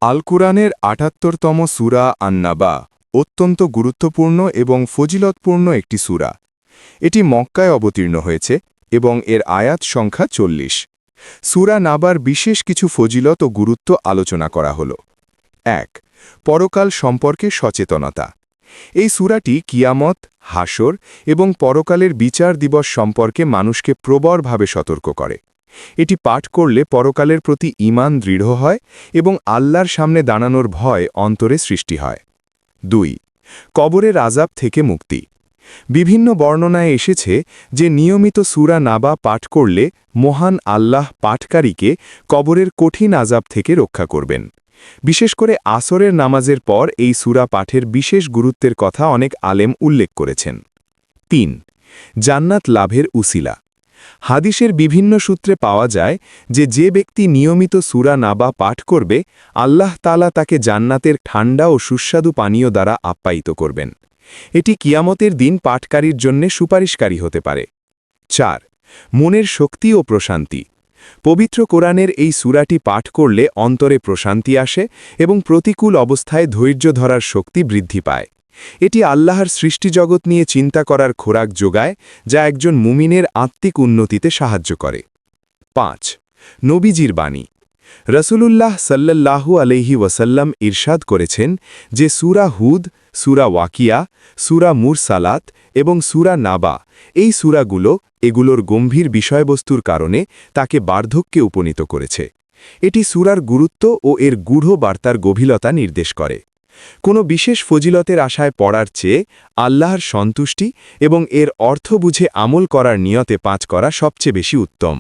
আল কুরআনের ৭৮তম সূরা আন-নাবা অত্যন্ত গুরুত্বপূর্ণ এবং ফজিলতপূর্ণ একটি সূরা। এটি মক্কায় অবতীর্ণ হয়েছে এবং এর আয়াত সংখ্যা ৪০। সূরা নাবার বিশেষ কিছু ফজিলত ও গুরুত্ব আলোচনা করা হল। ১. পরকাল সম্পর্কে সচেতনতা। এই সূরাটি কিয়ামত, হাসর এবং পরকালের বিচার দিবস সম্পর্কে মানুষকে প্রবলভাবে সতর্ক করে। এটি পাঠ করলে পরকালের প্রতি ঈমান দৃঢ় হয় এবং আল্লাহর সামনে দাঁড়ানোর ভয় অন্তরে সৃষ্টি হয়। ২. কবরের আযাব থেকে মুক্তি। বিভিন্ন বর্ণনায় এসেছে যে নিয়মিত সূরা নাবা পাঠ করলে মহান আল্লাহ পাঠকারীকে কবরের কঠিন আযাব থেকে রক্ষা করবেন। বিশেষ করে আসরের নামাজের পর এই সূরা পাঠের বিশেষ গুরুত্বের কথা অনেক আলেম উল্লেখ করেছেন। ৩. জান্নাত লাভের উসিলা। হাদিসের বিভিন্ন সূত্রে পাওয়া যায় যে ব্যক্তি নিয়মিত সূরা নাবা পাঠ করবে, আল্লাহ তাআলা তাকে জান্নাতের ঠান্ডা ও সুস্বাদু পানীয় দ্বারা আপ্যায়িত করবেন। এটি কিয়ামতের দিন পাঠকারীর জন্য সুপারিশকারী হতে পারে। ৪. মনের শক্তি ও প্রশান্তি। পবিত্র কোরআনের এই সূরাটি পাঠ করলে অন্তরে প্রশান্তি আসে এবং প্রতিকূল অবস্থায় ধৈর্য ধরার শক্তি বৃদ্ধি পায়। এটি আল্লাহর সৃষ্টিজগৎ নিয়ে চিন্তা করার খোরাক যোগায়, যা একজন মুমিনের আত্মিক উন্নতিতে সাহায্য করে। ৫. নবীজির বাণী। রাসূলুল্লাহ সাল্লাল্লাহু আলাইহি ওয়াসাল্লাম ইরশাদ করেছেন যে সূরা হুদ, সূরা ওয়াকিয়া, সূরা মুরসালাত এবং সূরা নাবা, এই এগুলোর গম্ভীর বিষয়বস্তুর কারণে তাকে বার্ধক্যে উপনীত করেছে। এটি সূরার গুরুত্ব ও এর গূঢ় বার্তার গভীরতা নির্দেশ করে। কোনো বিশেষ ফজিলতের আশায় পড়ার চেয়ে আল্লাহর সন্তুষ্টি এবং এর অর্থ বুঝে আমল করার নিয়তে পাঠ করা সবচেয়ে বেশি উত্তম।